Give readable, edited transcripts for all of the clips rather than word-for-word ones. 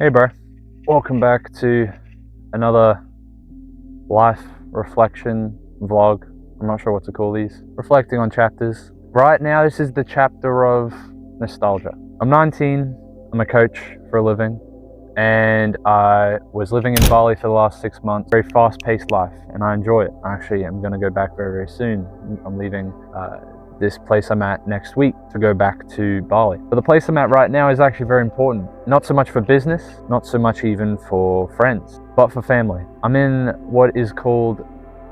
Hey bro, welcome back to another life reflection vlog. I'm not sure what to call these. Reflecting on chapters. Right now this is the chapter of nostalgia. I'm 19, I'm a coach for a living, and I was living in Bali for the last 6 months. Very fast-paced life, and I enjoy it. Actually, I'm going to go back very, very soon. I'm leaving this place I'm at next week to go back to Bali. But the place I'm at right now is actually very important. Not so much for business, not so much even for friends, but for family. I'm in what is called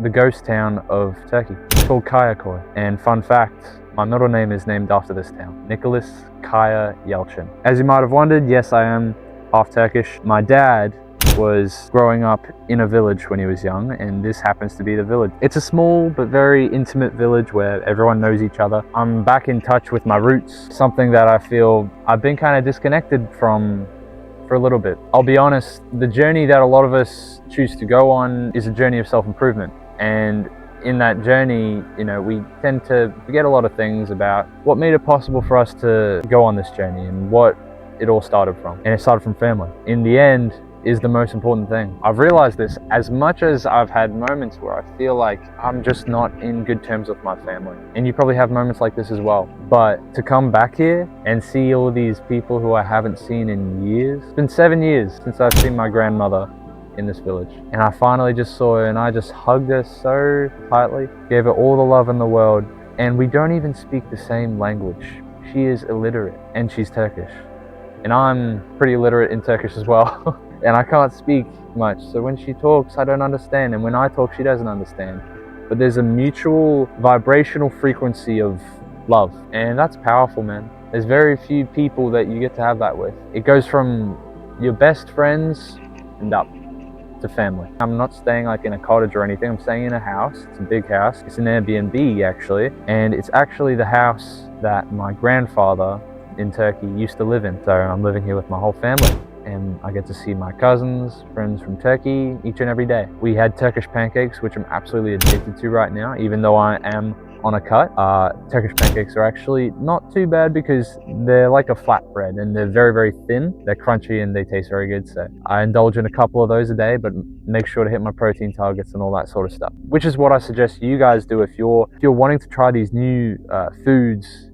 the ghost town of Turkey. It's called Kayaköy. And fun fact, my middle name is named after this town, Nicholas Kaya Yelchin. As you might have wondered, yes, I am half Turkish. My dad was growing up in a village when he was young, and this happens to be the village. It's a small but very intimate village where everyone knows each other. I'm back in touch with my roots, something that I feel I've been kind of disconnected from for a little bit. I'll be honest, the journey that a lot of us choose to go on is a journey of self-improvement, and in that journey, we tend to forget a lot of things about what made it possible for us to go on this journey and what it all started from. And it started from family. In the end, is the most important thing. I've realized this as much as I've had moments where I feel like I'm just not in good terms with my family. And you probably have moments like this as well. But to come back here and see all these people who I haven't seen in years. It's been 7 years since I've seen my grandmother in this village. And I finally just saw her and I just hugged her so tightly, gave her all the love in the world. And we don't even speak the same language. She is illiterate and she's Turkish. And I'm pretty illiterate in Turkish as well. And I can't speak much, so when she talks I don't understand, and when I talk she doesn't understand. But there's a mutual vibrational frequency of love, and that's powerful, man. There's very few people that you get to have that with. It goes from your best friends and up to family. I'm not staying like in a cottage or anything. I'm staying in a house. It's a big house. It's an Airbnb actually, and it's actually the house that my grandfather in Turkey used to live in. So I'm living here with my whole family, and I get to see my cousins, friends from Turkey each and every day. We had Turkish pancakes, which I'm absolutely addicted to right now, even though I am on a cut. Turkish pancakes are actually not too bad because they're like a flatbread and they're very, very thin. They're crunchy and they taste very good. So I indulge in a couple of those a day, but make sure to hit my protein targets and all that sort of stuff, which is what I suggest you guys do if you're wanting to try these new foods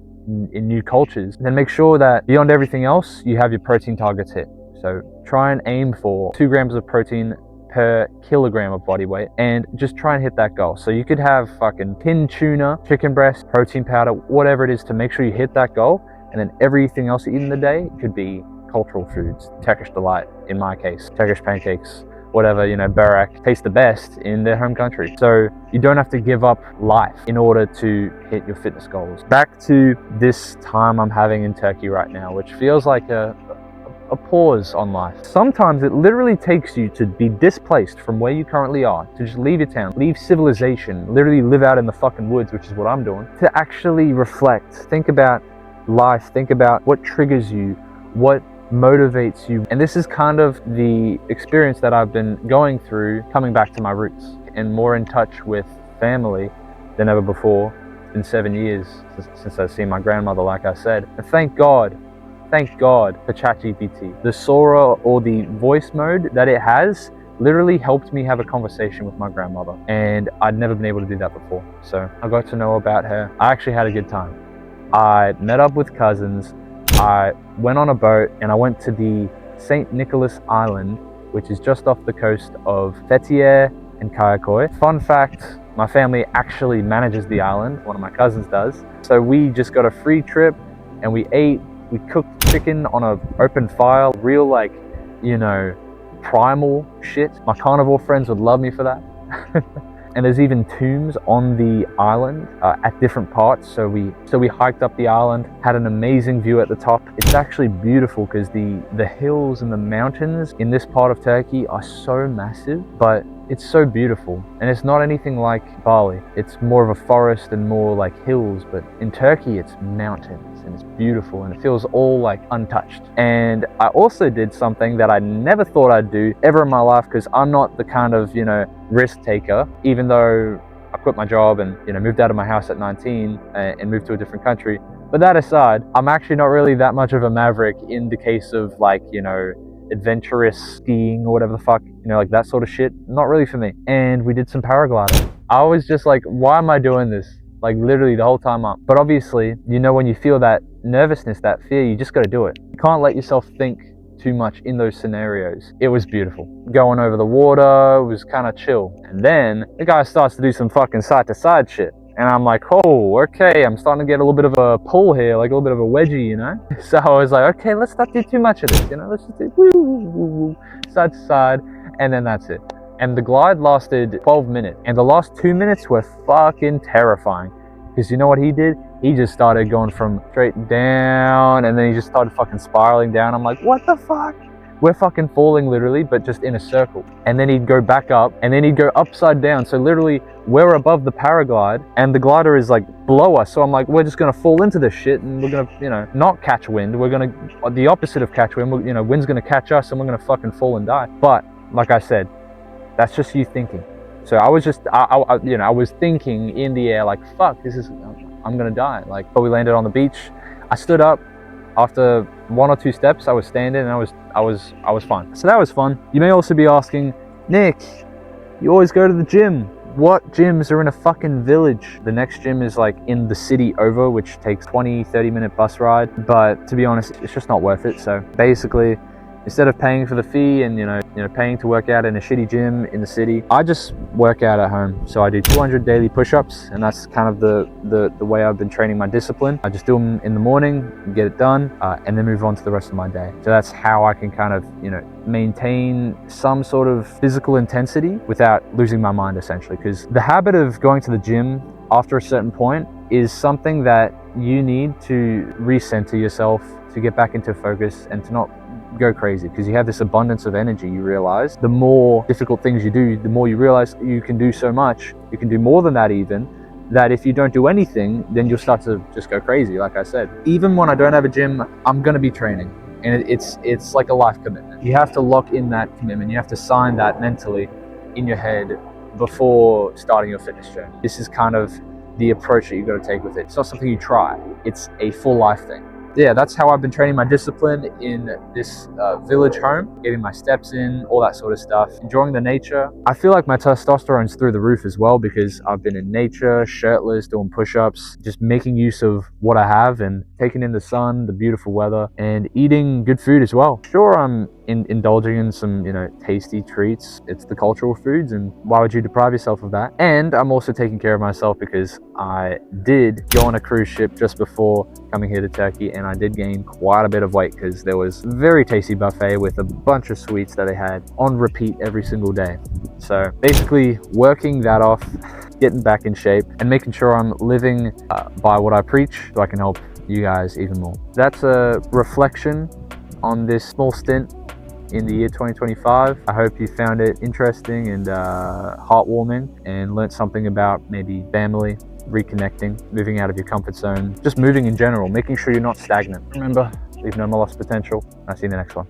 in new cultures. Then make sure that beyond everything else, you have your protein targets hit. So try and aim for 2 grams of protein per kilogram of body weight, and just try and hit that goal. So you could have fucking tin tuna, chicken breast, protein powder, whatever it is, to make sure you hit that goal. And then everything else you eat in the day could be cultural foods. Turkish delight, in my case, Turkish pancakes, whatever, börek tastes the best in their home country. So you don't have to give up life in order to hit your fitness goals. Back to this time I'm having in Turkey right now, which feels like a pause on life. Sometimes it literally takes you to be displaced from where you currently are, to just leave your town, leave civilization, literally live out in the fucking woods, which is what I'm doing, to actually reflect, think about life, think about what triggers you, what motivates you. And this is kind of the experience that I've been going through, coming back to my roots and more in touch with family than ever before. It's been 7 years since I've seen my grandmother, like I said. And thank God for ChatGPT. The Sora, or the voice mode that it has, literally helped me have a conversation with my grandmother, and I'd never been able to do that before. So I got to know about her. I actually had a good time. I met up with cousins, I went on a boat, and I went to the St. Nicholas Island, which is just off the coast of Fethiye and Kayaköy. Fun fact, my family actually manages the island, one of my cousins does. So we just got a free trip, and we cooked chicken on an open fire, real primal shit. My carnivore friends would love me for that. And there's even tombs on the island at different parts. So we hiked up the island, had an amazing view at the top. It's actually beautiful because the hills and the mountains in this part of Turkey are so massive, but it's so beautiful. And it's not anything like Bali. It's more of a forest and more like hills, but in Turkey it's mountains and it's beautiful and it feels all like untouched. And I also did something that I never thought I'd do ever in my life, because I'm not the kind of, risk taker, even though I quit my job and, moved out of my house at 19 and moved to a different country. But that aside, I'm actually not really that much of a maverick in the case of adventurous skiing or whatever the fuck, you know, like that sort of shit. Not really for me. And we did some paragliding. I was just like, why am I doing this? Like literally the whole time up. But obviously, you know, when you feel that nervousness, that fear, you just got to do it. You can't let yourself think too much in those scenarios. It was beautiful. Going over the water was kind of chill. And then the guy starts to do some fucking side to side shit. And I'm like, oh, okay, I'm starting to get a little bit of a pull here, like a little bit of a wedgie, you know? So I was like, okay, let's not do too much of this, you know? Let's just do woo, woo, woo, woo, side to side, and then that's it. And the glide lasted 12 minutes. And the last 2 minutes were fucking terrifying. Because you know what he did? He just started going from straight down, and then he just started fucking spiraling down. I'm like, what the fuck? We're fucking falling literally, but just in a circle. And then he'd go back up, and then he'd go upside down. So literally, we're above the paraglide, and the glider is like below us. So I'm like, we're just gonna fall into this shit, and we're gonna, you know, not catch wind. We're gonna, the opposite of catch wind, you know, wind's gonna catch us, and we're gonna fucking fall and die. But, like I said, that's just you thinking. So I was just, you know, I was thinking in the air, like, fuck, this is, I'm gonna die. Like, but we landed on the beach. I stood up. After 1 or 2 steps, I was standing, and I was fine. So that was fun. You may also be asking, Nick, you always go to the gym. What gyms are in a fucking village? The next gym is like in the city over, which takes 20-30 minute bus ride. But to be honest, it's just not worth it. So basically, instead of paying for the fee and you know paying to work out in a shitty gym in the city, I just work out at home. So I do 200 daily push-ups, and that's kind of the way I've been training my discipline. I just do them in the morning, get it done, and then move on to the rest of my day. So that's how I can kind of, you know, maintain some sort of physical intensity without losing my mind, essentially. Because the habit of going to the gym after a certain point is something that you need to recenter yourself, to get back into focus and to not go crazy, because you have this abundance of energy. You realize the more difficult things you do, the more you realize you can do so much. You can do more than that, even that if you don't do anything, then you'll start to just go crazy. Like I said, even when I don't have a gym, I'm going to be training, and it's like a life commitment. You have to lock in that commitment. You have to sign that mentally in your head before starting your fitness journey. This is kind of the approach that you've got to take with it. It's not something you try. It's a full life thing. Yeah, that's how I've been training my discipline in this village home, getting my steps in, all that sort of stuff, enjoying the nature. I feel like my testosterone's through the roof as well, because I've been in nature, shirtless, doing push-ups, just making use of what I have and taking in the sun, the beautiful weather, and eating good food as well. Sure, I'm indulging in some, you know, tasty treats. It's the cultural foods, and why would you deprive yourself of that? And I'm also taking care of myself, because I did go on a cruise ship just before coming here to Turkey, and I did gain quite a bit of weight, because there was a very tasty buffet with a bunch of sweets that they had on repeat every single day. So basically working that off, getting back in shape, and making sure I'm living by what I preach, so I can help you guys even more. That's a reflection on this small stint in the year 2025. I hope you found it interesting and heartwarming, and learned something about maybe family, reconnecting, moving out of your comfort zone, just moving in general, making sure you're not stagnant. Remember, leave no more lost potential. I'll see you in the next one.